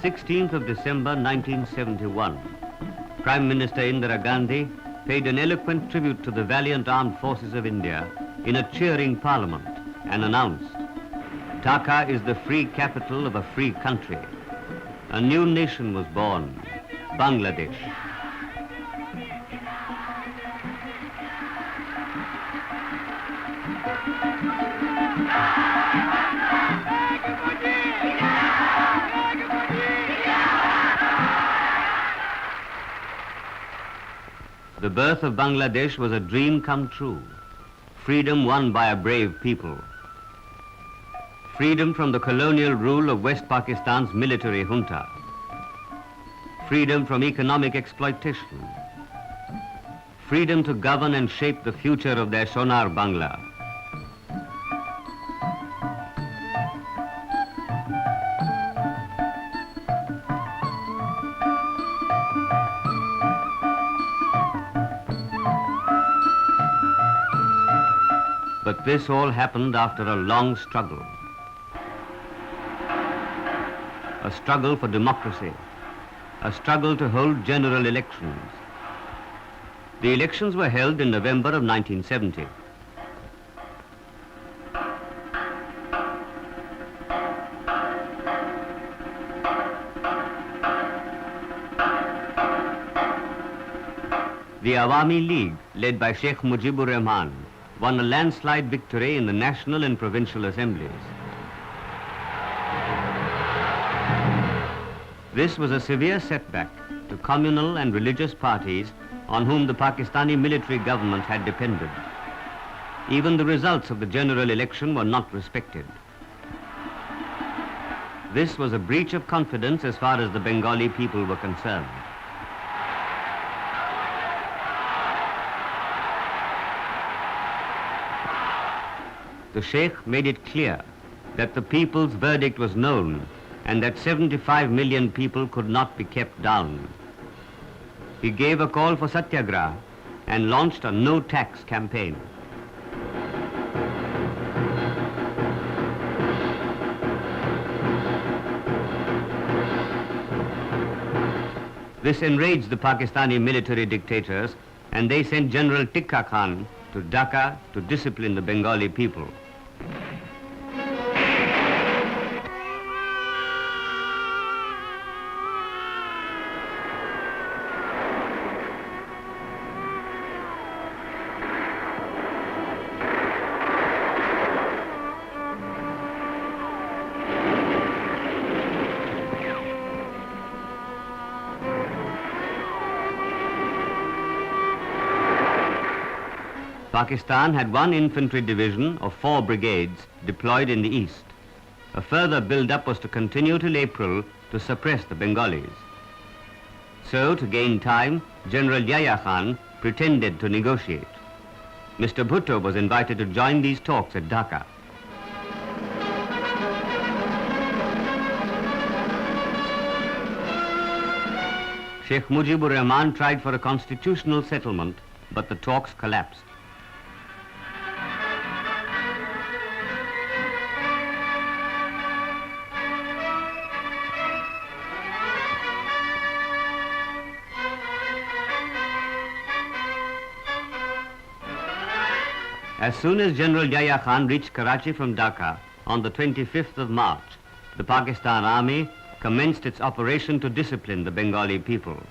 16th of December 1971, Prime Minister Indira Gandhi paid an eloquent tribute to the valiant armed forces of India in a cheering parliament and announced, "Dhaka is the free capital of a free country. A new nation was born, Bangladesh." The birth of Bangladesh was a dream come true, freedom won by a brave people. Freedom from the colonial rule of West Pakistan's military junta. Freedom from economic exploitation. Freedom to govern and shape the future of their Sonar Bangla. But this all happened after a long struggle. A struggle for democracy, a struggle to hold general elections. The elections were held in November of 1970. The Awami League, led by Sheikh Mujibur Rahman, won a landslide victory in the national and provincial assemblies. This was a severe setback to communal and religious parties on whom the Pakistani military government had depended. Even the results of the general election were not respected. This was a breach of confidence as far as the Bengali people were concerned. The Sheikh made it clear that the people's verdict was known and that 75 million people could not be kept down. He gave a call for satyagraha and launched a no-tax campaign. This enraged the Pakistani military dictators, and they sent General Tikka Khan to Dhaka to discipline the Bengali people. Pakistan had one infantry division of 4 brigades deployed in the east. A further build-up was to continue till April to suppress the Bengalis. So, to gain time, General Yahya Khan pretended to negotiate. Mr. Bhutto was invited to join these talks at Dhaka. Sheikh Mujibur Rahman tried for a constitutional settlement, but the talks collapsed. As soon as General Yahya Khan reached Karachi from Dhaka on the 25th of March, the Pakistan Army commenced its operation to discipline the Bengali people.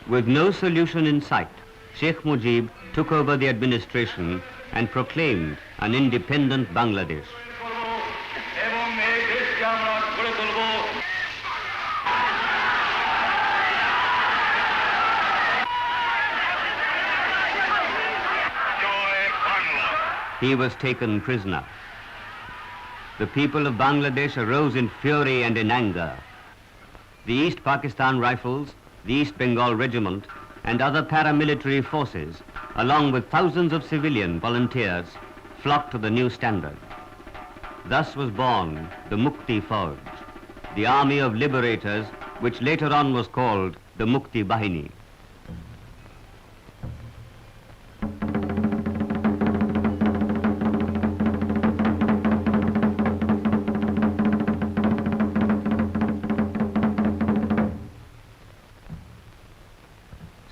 With no solution in sight, Sheikh Mujib took over the administration and proclaimed an independent Bangladesh. He was taken prisoner. The people of Bangladesh arose in fury and in anger. The East Pakistan Rifles, the East Bengal Regiment, and other paramilitary forces, along with thousands of civilian volunteers, flocked to the new standard. Thus was born the Mukti Fauj, the army of liberators, which later on was called the Mukti Bahini.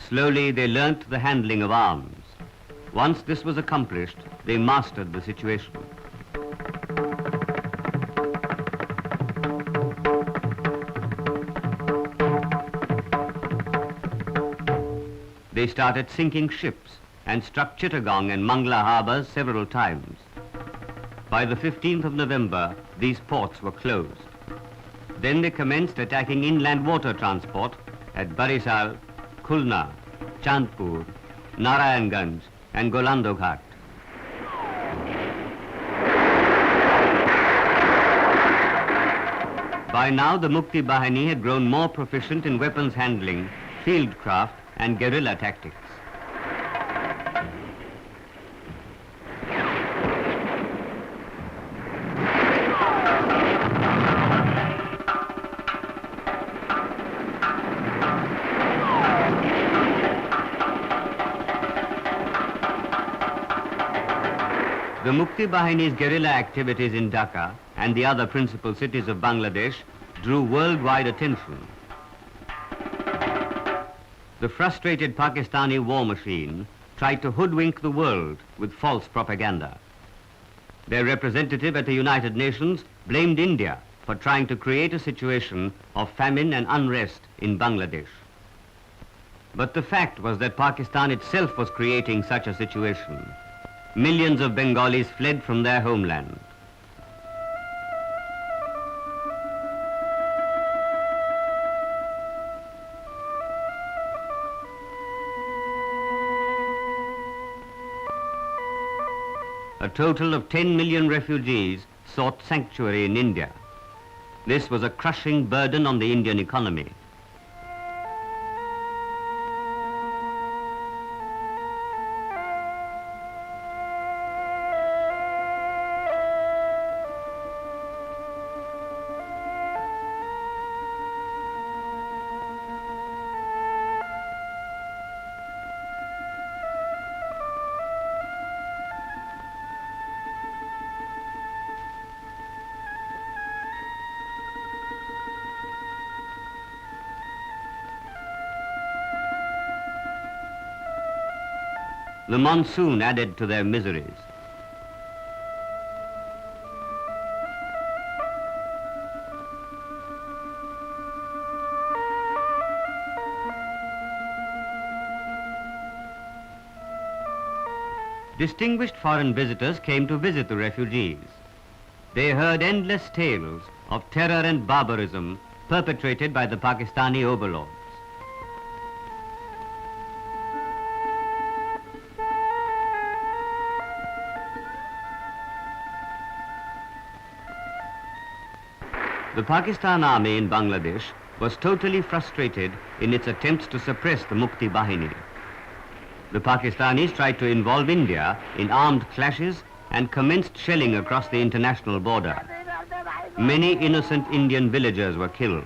Slowly they learnt the handling of arms. Once this was accomplished, they mastered the situation. They started sinking ships and struck Chittagong and Mangla harbors several times. By the 15th of November, these ports were closed. Then they commenced attacking inland water transport at Barisal, Khulna, Chandpur, Narayanganj and Golando Ghat. By now the Mukti Bahini had grown more proficient in weapons handling, field craft and guerrilla tactics. The Mukti Bahini's guerrilla activities in Dhaka and the other principal cities of Bangladesh drew worldwide attention. The frustrated Pakistani war machine tried to hoodwink the world with false propaganda. Their representative at the United Nations blamed India for trying to create a situation of famine and unrest in Bangladesh. But the fact was that Pakistan itself was creating such a situation. Millions of Bengalis fled from their homeland. A total of 10 million refugees sought sanctuary in India. This was a crushing burden on the Indian economy. The monsoon added to their miseries. Distinguished foreign visitors came to visit the refugees. They heard endless tales of terror and barbarism perpetrated by the Pakistani overlords. The Pakistan army in Bangladesh was totally frustrated in its attempts to suppress the Mukti Bahini. The Pakistanis tried to involve India in armed clashes and commenced shelling across the international border. Many innocent Indian villagers were killed.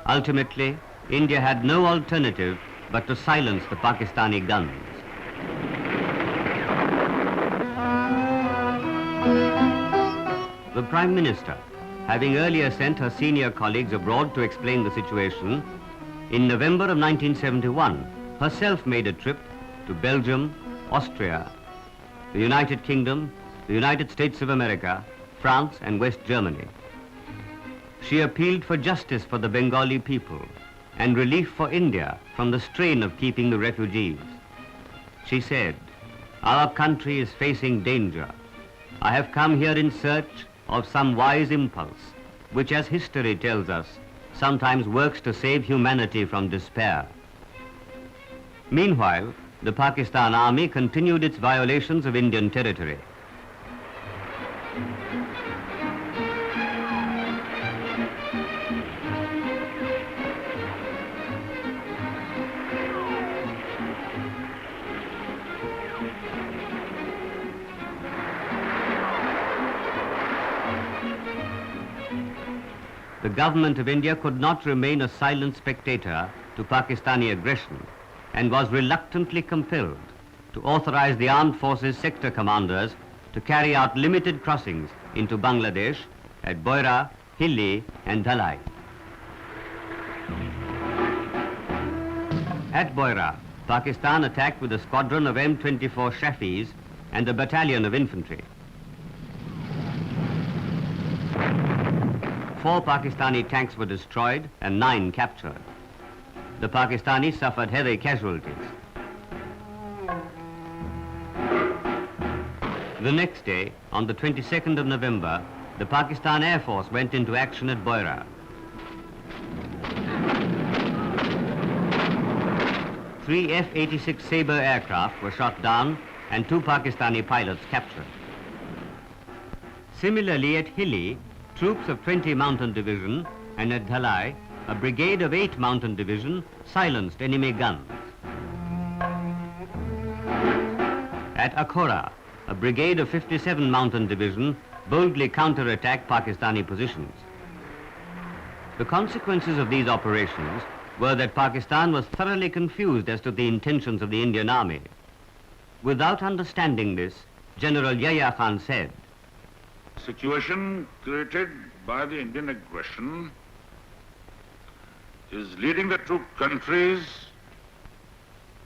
Ultimately, India had no alternative but to silence the Pakistani guns. The Prime Minister, having earlier sent her senior colleagues abroad to explain the situation, in November of 1971, herself made a trip to Belgium, Austria, the United Kingdom, the United States of America, France and West Germany. She appealed for justice for the Bengali people and relief for India from the strain of keeping the refugees. She said, "Our country is facing danger. I have come here in search of some wise impulse, which, as history tells us, sometimes works to save humanity from despair." Meanwhile, the Pakistan army continued its violations of Indian territory. the government of India could not remain a silent spectator to Pakistani aggression and was reluctantly compelled to authorize the armed forces sector commanders to carry out limited crossings into Bangladesh at Boira, Hilli and Dhalai. At Boira, Pakistan attacked with a squadron of M24 Shafis and a battalion of infantry. 4 Pakistani tanks were destroyed and 9 captured. The Pakistanis suffered heavy casualties. The next day, on the 22nd of November, the Pakistan Air Force went into action at Boira. 3 F-86 Sabre aircraft were shot down and 2 Pakistani pilots captured. Similarly at Hilli, troops of 20 Mountain Division and at Dhalai, a brigade of 8 Mountain Division silenced enemy guns. At Akhora, a brigade of 57 Mountain Division boldly counterattacked Pakistani positions. The consequences of these operations were that Pakistan was thoroughly confused as to the intentions of the Indian Army. Without understanding this, General Yahya Khan said, "Situation created by the Indian aggression is leading the two countries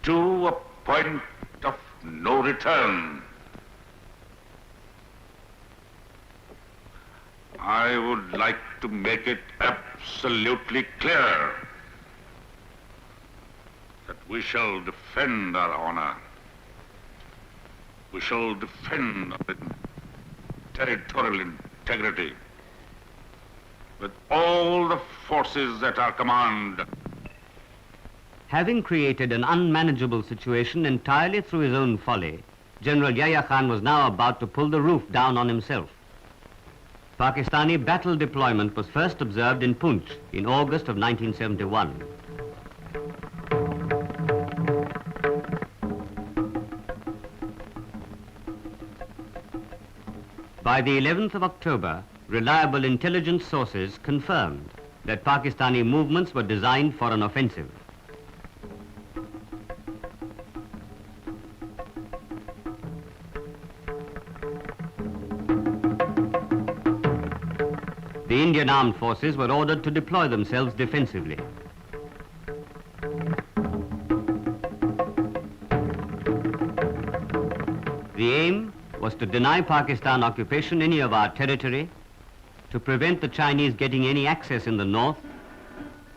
to a point of no return. I would like to make it absolutely clear that we shall defend our honor. We shall defend our territorial integrity with all the forces at our command." Having created an unmanageable situation entirely through his own folly, General Yahya Khan was now about to pull the roof down on himself. Pakistani battle deployment was first observed in Poonch in August of 1971. By the 11th of October, reliable intelligence sources confirmed that Pakistani movements were designed for an offensive. The Indian armed forces were ordered to deploy themselves defensively. The aim was to deny Pakistan occupation any of our territory, to prevent the Chinese getting any access in the north,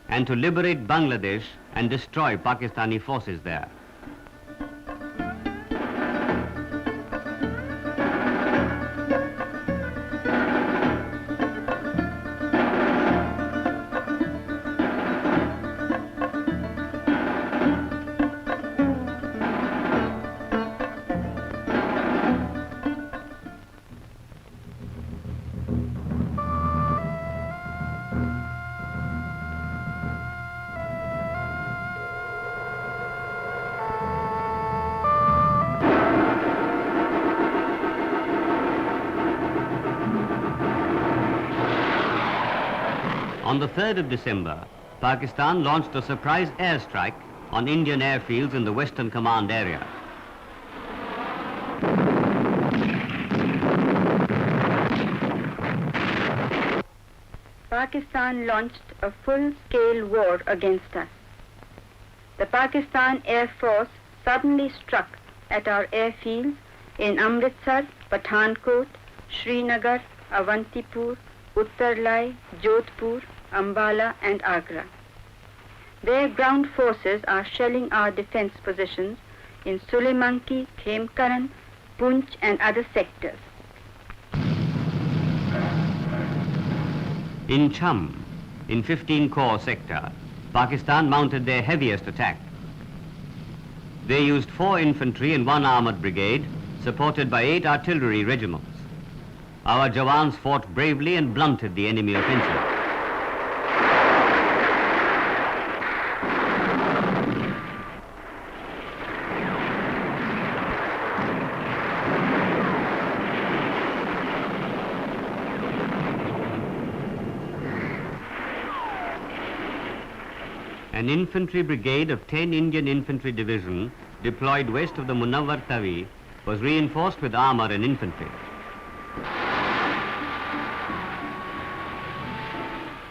and to liberate Bangladesh and destroy Pakistani forces there. On the 3rd of December, Pakistan launched a surprise airstrike on Indian airfields in the Western Command area. Pakistan launched a full-scale war against us. The Pakistan Air Force suddenly struck at our airfields in Amritsar, Pathankot, Srinagar, Avantipur, Uttarlai, Jodhpur, Ambala and Agra. Their ground forces are shelling our defense positions in Sulemanki, Khemkaran, Poonch and other sectors. In Cham, in 15 Corps sector, Pakistan mounted their heaviest attack. They used 4 infantry and 1 armored brigade, supported by 8 artillery regiments. Our Jawans fought bravely and blunted the enemy offensive. An infantry brigade of 10 Indian Infantry Division deployed west of the Munawwar Tawi was reinforced with armor and infantry.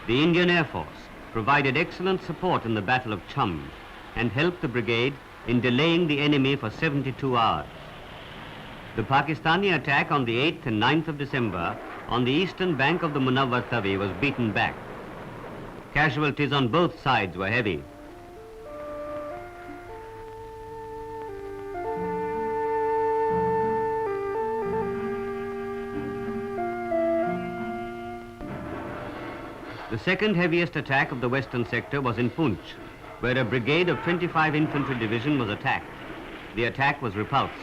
The Indian Air Force provided excellent support in the Battle of Chum and helped the brigade in delaying the enemy for 72 hours. The Pakistani attack on the 8th and 9th of December on the eastern bank of the Munawwar Tawi was beaten back. Casualties on both sides were heavy. The second heaviest attack of the western sector was in Poonch, where a brigade of 25 Infantry Division was attacked. The attack was repulsed.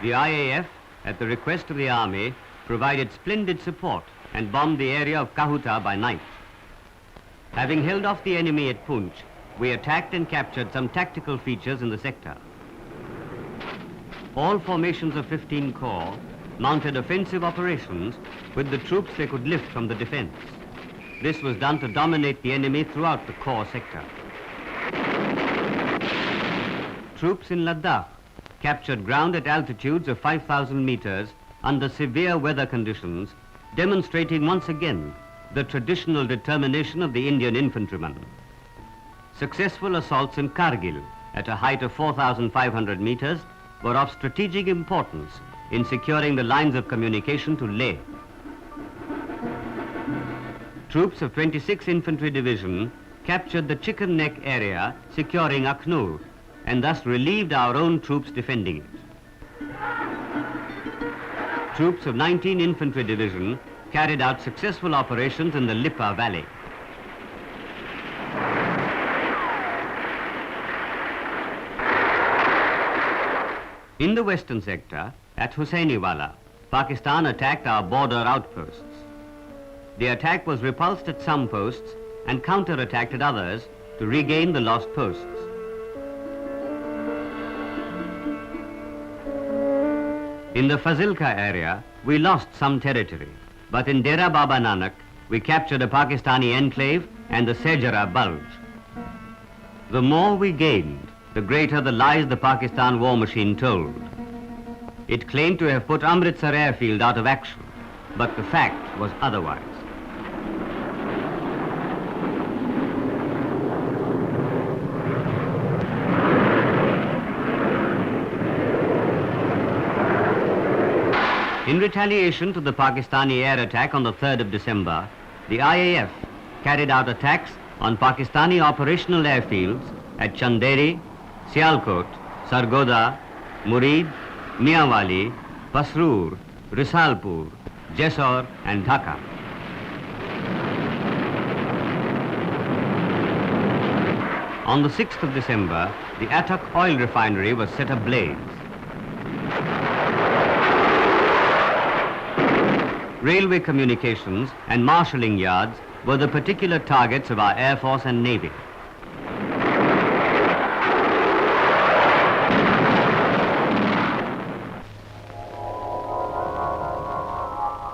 The IAF, at the request of the army, provided splendid support and bombed the area of Kahuta by night. Having held off the enemy at Poonch, we attacked and captured some tactical features in the sector. All formations of 15 Corps mounted offensive operations with the troops they could lift from the defense. This was done to dominate the enemy throughout the Corps sector. Troops in Ladakh captured ground at altitudes of 5,000 meters under severe weather conditions, demonstrating once again the traditional determination of the Indian infantryman. Successful assaults in Kargil at a height of 4,500 meters were of strategic importance in securing the lines of communication to Leh. Troops of 26 Infantry Division captured the Chicken Neck area, securing Akhnur, and thus relieved our own troops defending it. Troops of 19 Infantry Division carried out successful operations in the Lipa Valley. In the western sector, at Hussainiwala, Pakistan attacked our border outposts. The attack was repulsed at some posts and counter-attacked at others to regain the lost posts. In the Fazilka area, we lost some territory, but in Dera Baba Nanak, we captured a Pakistani enclave and the Sejara Bulge. The more we gained, the greater the lies the Pakistan war machine told. It claimed to have put Amritsar airfield out of action, but the fact was otherwise. In retaliation to the Pakistani air attack on the 3rd of December, the IAF carried out attacks on Pakistani operational airfields at Chanderi, Sialkot, Sargoda, Murid, Mianwali, Pasrur, Risalpur, Jessore and Dhaka. On the 6th of December, the Attock oil refinery was set ablaze. Railway communications and marshalling yards were the particular targets of our Air Force and Navy.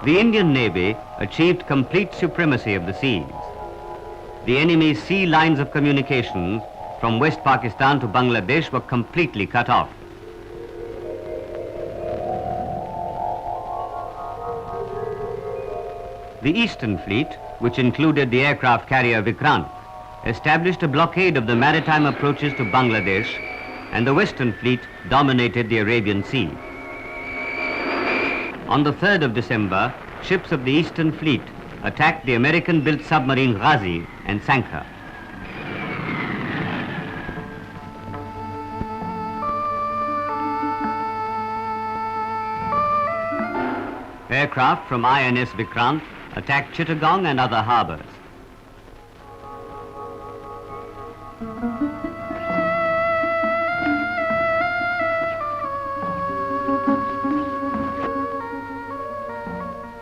The Indian Navy achieved complete supremacy of the seas. The enemy's sea lines of communications from West Pakistan to Bangladesh were completely cut off. The Eastern Fleet, which included the aircraft carrier Vikrant, established a blockade of the maritime approaches to Bangladesh, and the Western Fleet dominated the Arabian Sea. On the 3rd of December, ships of the Eastern Fleet attacked the American-built submarine Ghazi and sank her. Aircraft from INS Vikrant attacked Chittagong and other harbors.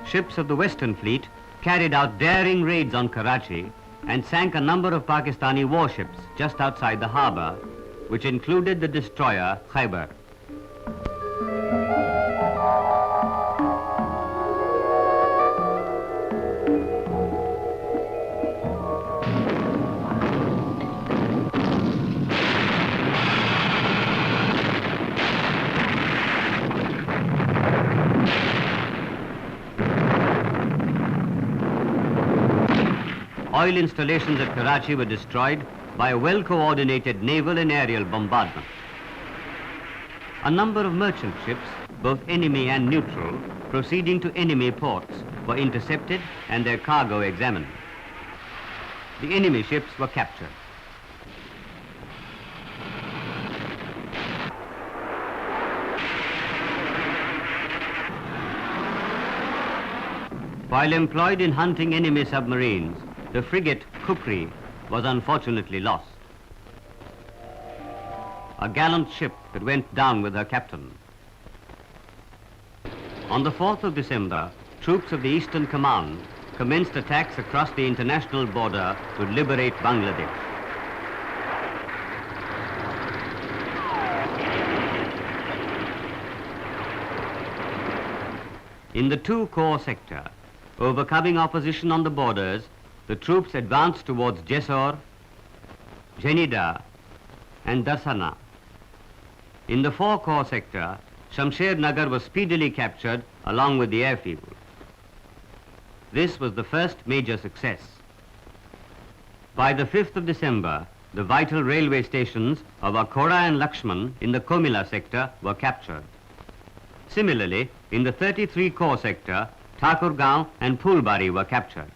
Ships of the Western Fleet carried out daring raids on Karachi and sank a number of Pakistani warships just outside the harbour, which included the destroyer Khyber. Oil installations at Karachi were destroyed by a well-coordinated naval and aerial bombardment. A number of merchant ships, both enemy and neutral, proceeding to enemy ports, were intercepted and their cargo examined. The enemy ships were captured. While employed in hunting enemy submarines, the frigate Kukri was unfortunately lost. A gallant ship that went down with her captain. On the 4th of December, troops of the Eastern Command commenced attacks across the international border to liberate Bangladesh. In the 2-corps sector, overcoming opposition on the borders, the troops advanced towards Jessore, Jhenida, and Darsana. In the 4-corps sector, Shamsher Nagar was speedily captured along with the airfield. This was the first major success. By the 5th of December, the vital railway stations of Akhora and Lakshman in the Komila sector were captured. Similarly, in the 33-corps sector, Thakurgaon and Phulbari were captured.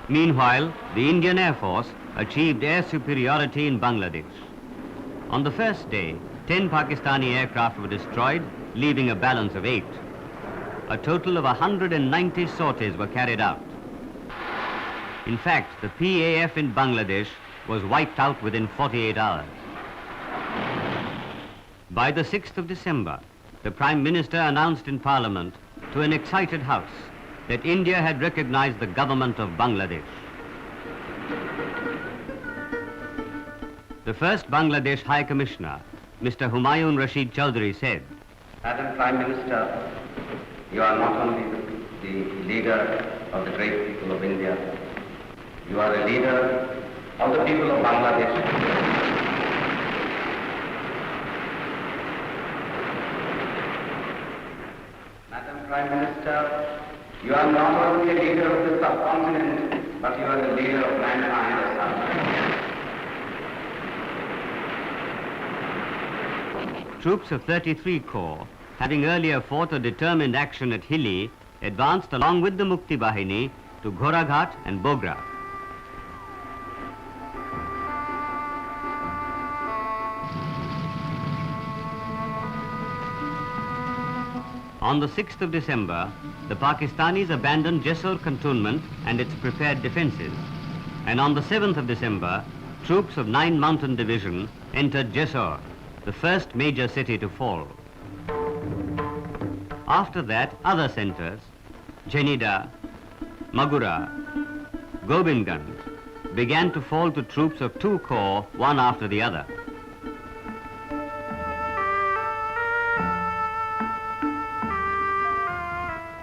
Meanwhile, the Indian Air Force achieved air superiority in Bangladesh. On the first day, 10 Pakistani aircraft were destroyed, leaving a balance of 8. A total of 190 sorties were carried out. In fact, the PAF in Bangladesh was wiped out within 48 hours. By the 6th of December, the Prime Minister announced in Parliament to an excited House that India had recognized the government of Bangladesh. The first Bangladesh High Commissioner, Mr. Humayun Rashid Chaudhry, said, Madam Prime Minister, you are not only the leader of the great people of India, you are a leader of the people of Bangladesh. Madam Prime Minister, you are not only a leader of the subcontinent, but you are the leader of mankind as such. Troops of 33 Corps, having earlier fought a determined action at Hilli, advanced along with the Mukti Bahini to Ghoraghat and Bogra. On the 6th of December, the Pakistanis abandoned Jessore cantonment and its prepared defences. And on the 7th of December, troops of 9 Mountain Division entered Jessore, the first major city to fall. After that, other centres, Jhenida, Magura, Gobindganj, began to fall to troops of 2 corps, one after the other.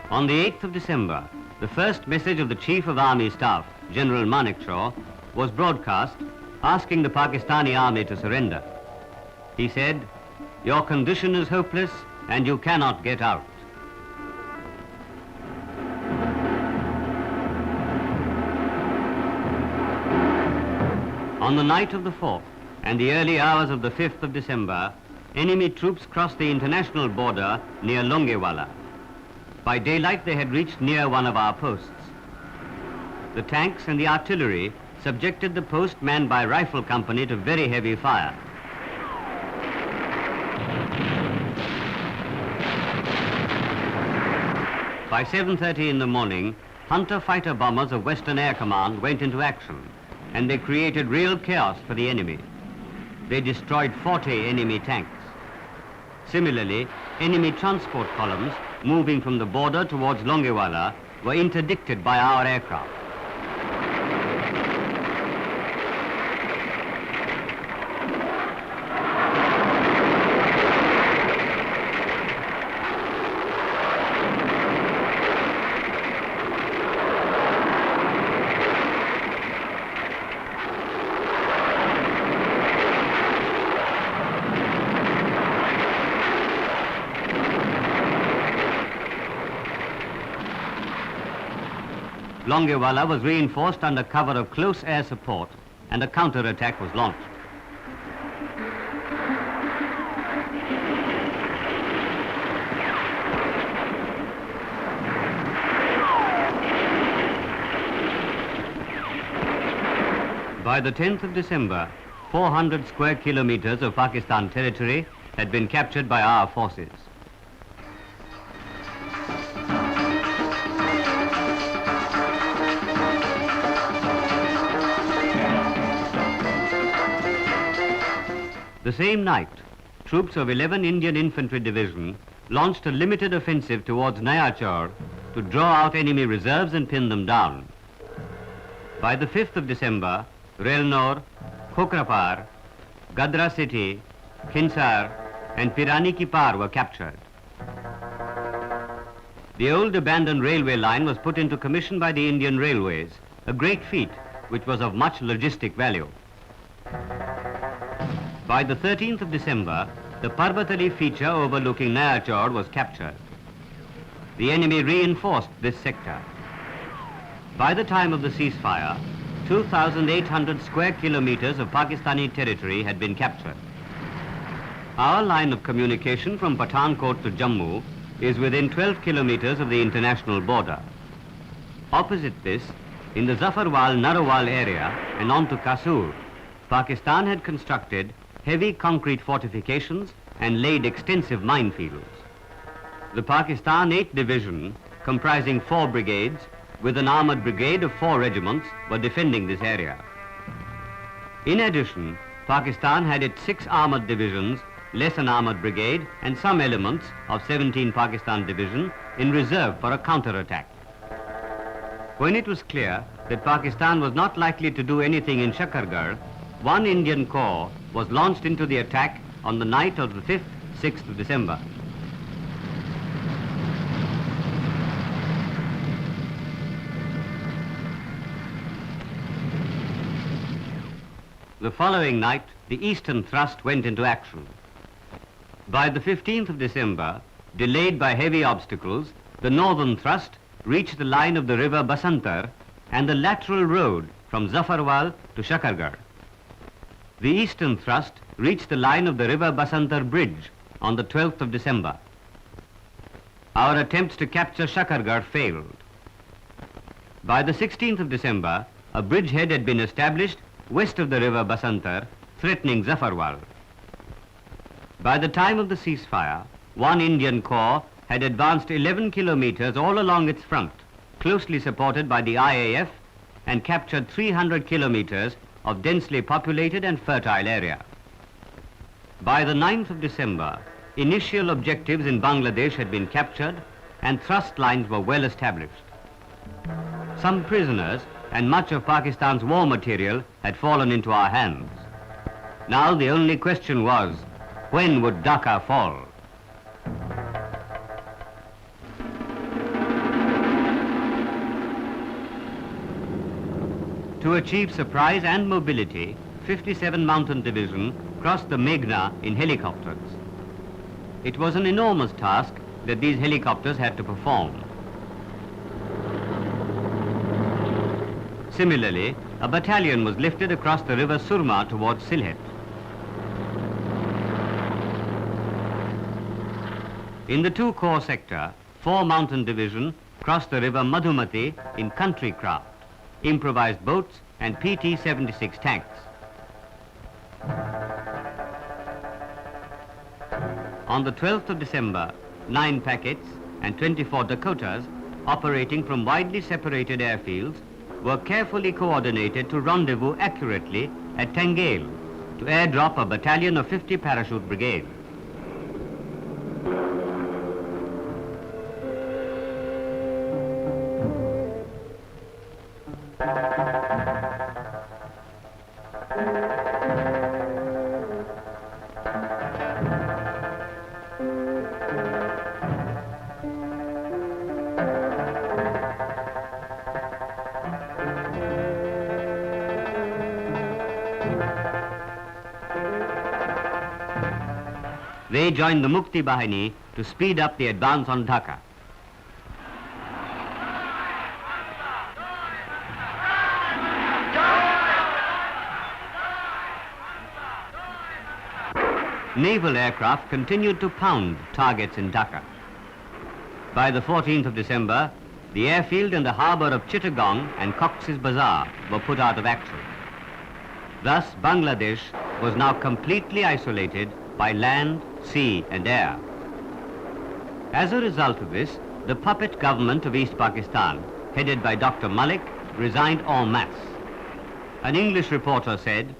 On the 8th of December, the first message of the Chief of Army Staff, General Manekshaw, was broadcast asking the Pakistani army to surrender. He said, "Your condition is hopeless and you cannot get out." On the night of the 4th and the early hours of the 5th of December, enemy troops crossed the international border near Longewala. By daylight, they had reached near one of our posts. The tanks and the artillery subjected the post manned by rifle company to very heavy fire. By 7:30 in the morning, Hunter fighter bombers of Western Air Command went into action, and they created real chaos for the enemy. They destroyed 40 enemy tanks. Similarly, enemy transport columns moving from the border towards Longewala were interdicted by our aircraft. Longewala was reinforced under cover of close air support, and a counter-attack was launched. By the 10th of December, 400 square kilometers of Pakistan territory had been captured by our forces. The same night, troops of 11 Indian Infantry Division launched a limited offensive towards Nayachor to draw out enemy reserves and pin them down. By the 5th of December, Relnor, Khokrapar, Gadra City, Khinsar and Pirani Ki Par were captured. The old abandoned railway line was put into commission by the Indian Railways, a great feat which was of much logistic value. By the 13th of December, the Parbatali feature overlooking Nayachor was captured. The enemy reinforced this sector. By the time of the ceasefire, 2,800 square kilometers of Pakistani territory had been captured. Our line of communication from Pathankot to Jammu is within 12 kilometers of the international border. Opposite this, in the Zafarwal-Narawal area and on to Kasur, Pakistan had constructed heavy concrete fortifications and laid extensive minefields. The Pakistan 8th Division, comprising 4 brigades, with an armored brigade of 4 regiments, were defending this area. In addition, Pakistan had its 6 armored divisions, less an armored brigade, and some elements of 17 Pakistan Division in reserve for a counter-attack. When it was clear that Pakistan was not likely to do anything in Shakargarh, one Indian corps was launched into the attack on the night of the 5th, 6th of December. The following night, the eastern thrust went into action. By the 15th of December, delayed by heavy obstacles, the northern thrust reached the line of the river Basantar and the lateral road from Zafarwal to Shakargarh. The eastern thrust reached the line of the river Basantar bridge on the 12th of December. Our attempts to capture Shakargarh failed. By the 16th of December, a bridgehead had been established west of the river Basantar, threatening Zafarwal. By the time of the ceasefire, one Indian corps had advanced 11 kilometers all along its front, closely supported by the IAF, and captured 300 kilometers of densely populated and fertile area. By the 9th of December, initial objectives in Bangladesh had been captured and thrust lines were well established. Some prisoners and much of Pakistan's war material had fallen into our hands. Now the only question was, when would Dhaka fall? To achieve surprise and mobility, 57 Mountain Division crossed the Meghna in helicopters. It was an enormous task that these helicopters had to perform. Similarly, a battalion was lifted across the river Surma towards Sylhet. In the 2-corps sector, 4 Mountain Division crossed the river Madhumati in country craft, improvised boats and PT-76 tanks. On the 12th of December, 9 packets and 24 Dakotas, operating from widely separated airfields, were carefully coordinated to rendezvous accurately at Tangail to airdrop a battalion of 50 parachute brigade. They joined the Mukti Bahini to speed up the advance on Dhaka. Naval aircraft continued to pound targets in Dhaka. By the 14th of December, the airfield and the harbour of Chittagong and Cox's Bazar were put out of action. Thus, Bangladesh was now completely isolated by land, sea and air. As a result of this, the puppet government of East Pakistan, headed by Dr. Malik, resigned en masse. An English reporter said,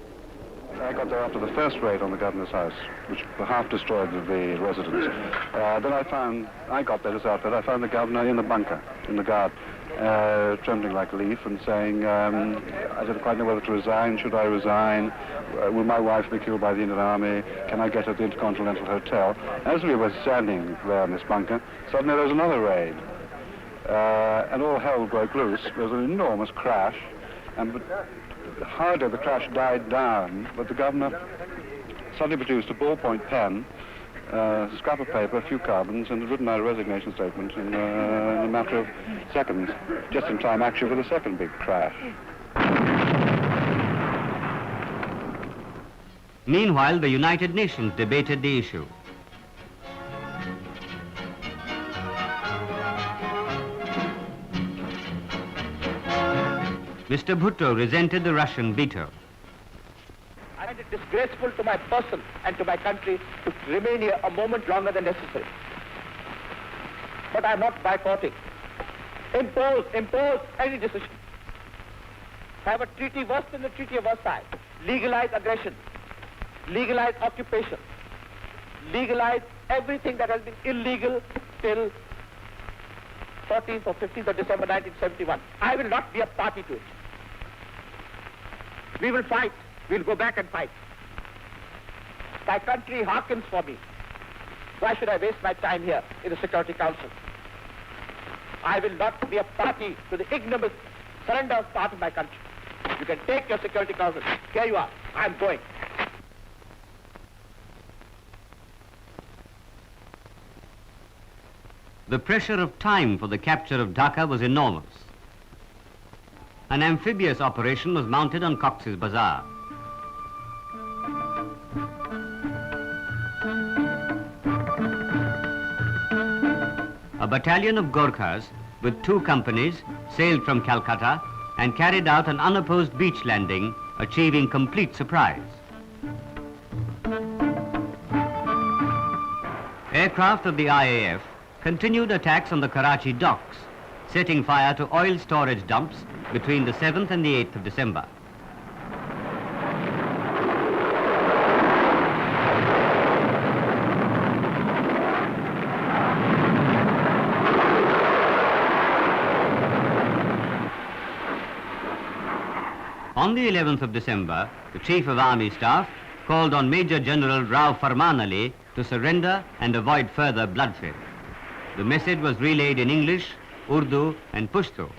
I got there after the first raid on the governor's house, which half destroyed the residence. Then I got there just after that, I found the governor in the bunker, in the guard, trembling like a leaf and saying, I didn't quite know whether to resign. Should I resign? Will my wife be killed by the Indian Army? Can I get at the Intercontinental Hotel? As we were standing there in this bunker, suddenly there was another raid. And all hell broke loose. There was an enormous crash. And hardly the crash died down, but the governor suddenly produced a ballpoint pen, a scrap of paper, a few carbons, and had written out a resignation statement in a matter of seconds, just in time actually for the second big crash. Meanwhile, the United Nations debated the issue. Mr. Bhutto resented the Russian veto. I find it disgraceful to my person and to my country to remain here a moment longer than necessary. But I am not boycotting. Impose any decision. Have a treaty worse than the Treaty of Versailles. Legalize aggression. Legalize occupation. Legalize everything that has been illegal till 14th or 15th of December 1971. I will not be a party to it. We will fight. We'll go back and fight. My country hearkens for me. Why should I waste my time here in the Security Council? I will not be a party to the ignominious surrender of part of my country. You can take your Security Council. Here you are. I'm going. The pressure of time for the capture of Dhaka was enormous. An amphibious operation was mounted on Cox's Bazar. A battalion of Gorkhas with 2 companies sailed from Calcutta and carried out an unopposed beach landing, achieving complete surprise. Aircraft of the IAF continued attacks on the Karachi docks, setting fire to oil storage dumps between the 7th and the 8th of December. On the 11th of December, the Chief of Army Staff called on Major General Rao Farman Ali to surrender and avoid further bloodshed. The message was relayed in English, Urdu and Pashto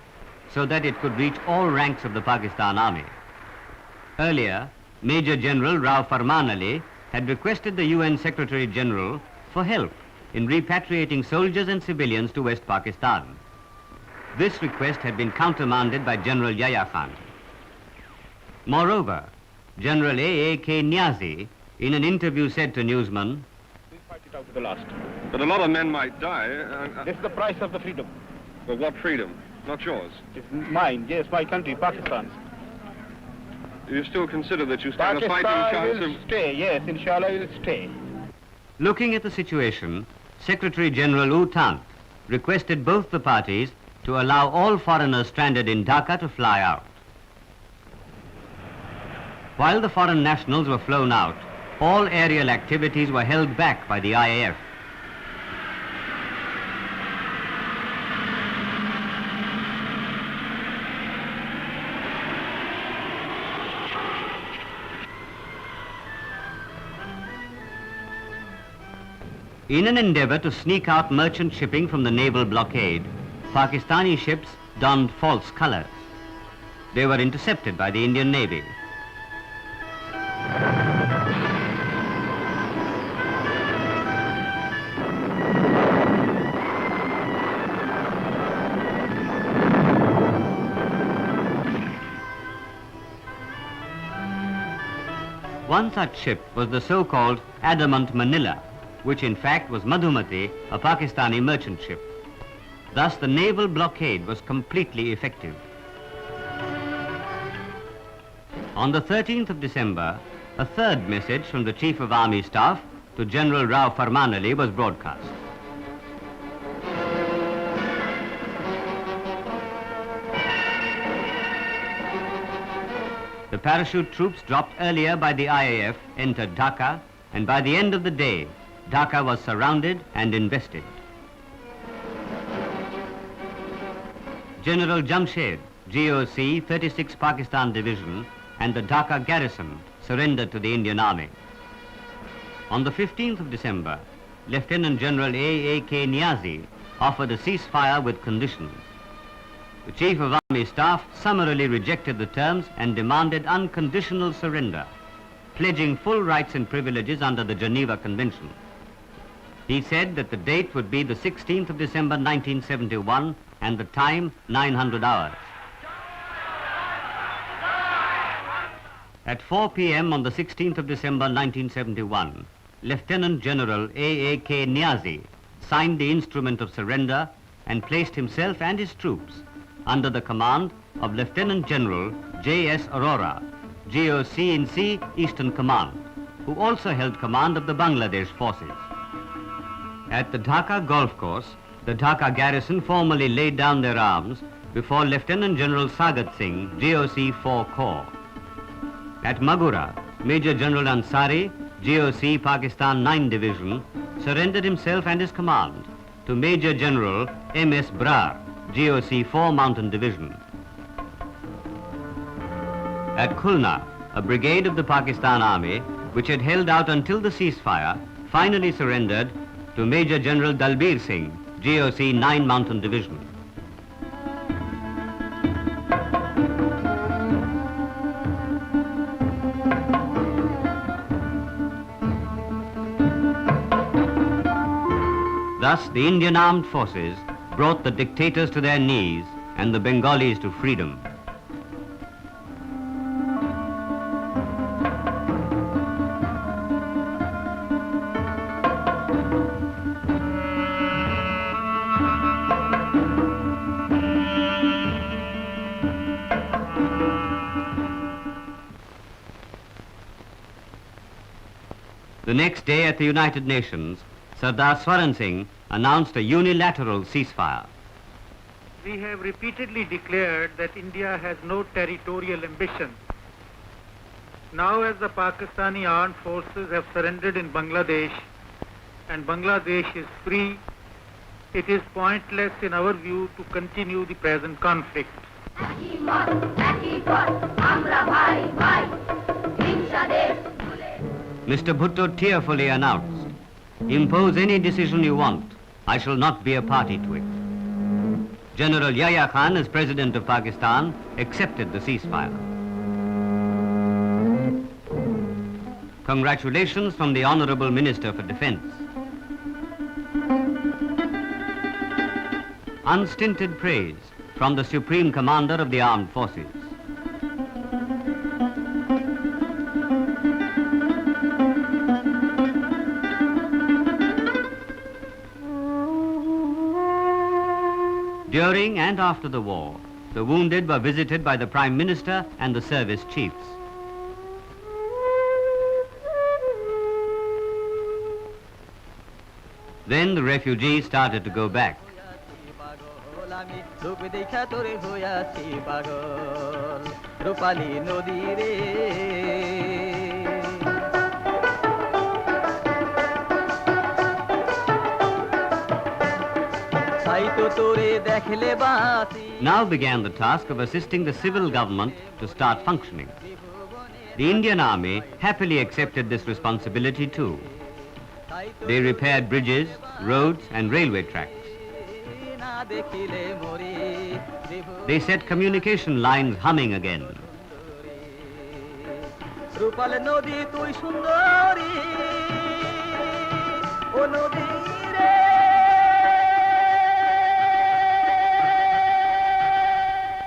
so that it could reach all ranks of the Pakistan Army. Earlier, Major General Rao Farman Ali had requested the UN Secretary General for help in repatriating soldiers and civilians to West Pakistan. This request had been countermanded by General Yahya Khan. Moreover, General A.A.K. Niazi, in an interview, said to newsmen, We'll fight it out to the last. But a lot of men might die. This is the price of the freedom. But what freedom? Not yours. It's mine, yes, my country, Pakistan's. You still consider that you stand a fighting chance Pakistan will stay, yes, inshallah will stay. Looking at the situation, Secretary General U Tant requested both the parties to allow all foreigners stranded in Dhaka to fly out. While the foreign nationals were flown out, all aerial activities were held back by the IAF. In an endeavor to sneak out merchant shipping from the naval blockade, Pakistani ships donned false colors. They were intercepted by the Indian Navy. One such ship was the so-called Adamant Manila, which in fact was Madhumati, a Pakistani merchant ship. Thus the naval blockade was completely effective. On the 13th of December, a third message from the Chief of Army Staff to General Rao Farman Ali was broadcast. The parachute troops dropped earlier by the IAF entered Dhaka, and by the end of the day, Dhaka was surrounded and invested. General Jamshed, GOC 36 Pakistan Division, and the Dhaka garrison surrendered to the Indian Army. On the 15th of December, Lieutenant General A.A.K. Niazi offered a ceasefire with conditions. The Chief of Army Staff summarily rejected the terms and demanded unconditional surrender, pledging full rights and privileges under the Geneva Convention. He said that the date would be the 16th of December 1971 and the time 900 hours. At 4 p.m. on the 16th of December 1971, Lieutenant General A.A.K. Niazi signed the instrument of surrender and placed himself and his troops under the command of Lieutenant General J.S. Arora, GOC in C, Eastern Command, who also held command of the Bangladesh forces. At the Dhaka golf course, the Dhaka garrison formally laid down their arms before Lieutenant General Sagat Singh, GOC 4 Corps. At Magura, Major General Ansari, GOC Pakistan 9 Division, surrendered himself and his command to Major General M.S. Brar, GOC 4 Mountain Division. At Khulna, a brigade of the Pakistan Army, which had held out until the ceasefire, finally surrendered to Major General Dalbir Singh, GOC 9 Mountain Division. Thus, the Indian Armed Forces brought the dictators to their knees and the Bengalis to freedom. The next day at the United Nations, Sardar Swaran Singh announced a unilateral ceasefire. We have repeatedly declared that India has no territorial ambition. Now, as the Pakistani armed forces have surrendered in Bangladesh and Bangladesh is free, it is pointless in our view to continue the present conflict. Mr. Bhutto tearfully announced, "Impose any decision you want. I shall not be a party to it." General Yahya Khan, as President of Pakistan, accepted the ceasefire. Congratulations from the Honorable Minister for Defense. Unstinted praise from the Supreme Commander of the Armed Forces. During and after the war, the wounded were visited by the Prime Minister and the service chiefs. Then the refugees started to go back. Now began the task of assisting the civil government to start functioning. The Indian Army happily accepted this responsibility too. They repaired bridges, roads and railway tracks. They set communication lines humming again.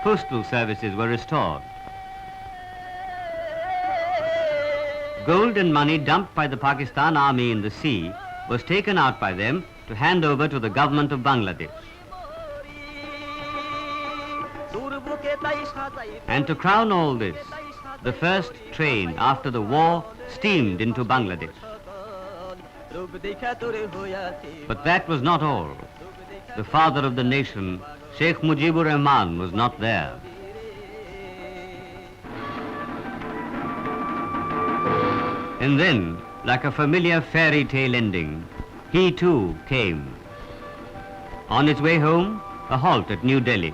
Postal services were restored. Gold and money dumped by the Pakistan army in the sea was taken out by them to hand over to the government of Bangladesh. And to crown all this, the first train after the war steamed into Bangladesh. But that was not all. The father of the nation, Sheikh Mujibur Rahman, was not there. And then, like a familiar fairy tale ending, he too came. On his way home, a halt at New Delhi.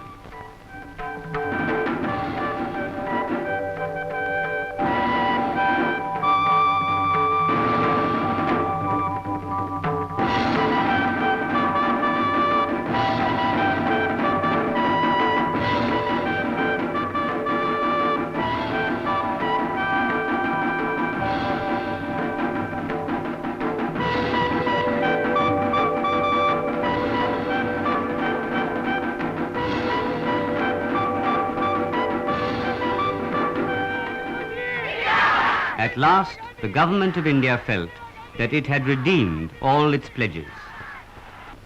At last, the government of India felt that it had redeemed all its pledges.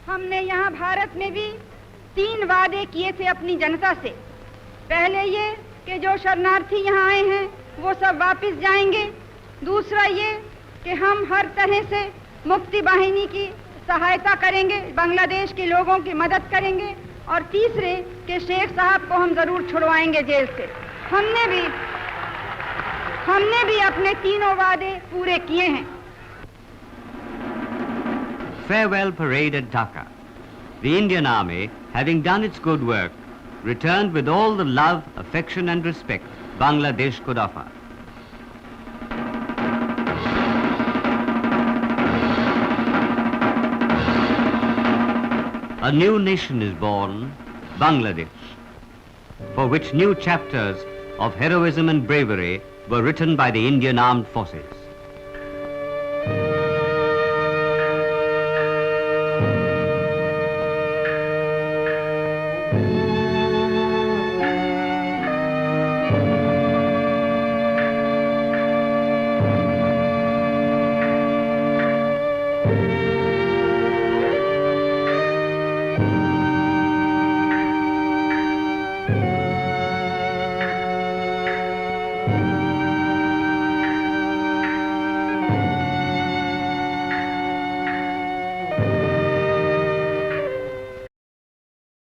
हमने यहाँ भारत में भी 3 वादे किए थे अपनी जनता से। पहले ये कि जो शरणार्थी यहाँ आए हैं वो सब वापस जाएंगे। दूसरा ये कि हम हर तरह से मुक्ति वाहिनी की सहायता करेंगे, बांग्लादेश के लोगों की मदद करेंगे। और तीसरे कि शेख साहब को हम जरूर छुड़वाएंगे जेल से। हमने भी अपने तीनों वादे पूरे किए हैं। Farewell parade at Dhaka. The Indian Army, having done its good work, returned with all the love, affection and respect Bangladesh could offer. A new nation is born, Bangladesh, for which new chapters of heroism and bravery were written by the Indian Armed Forces.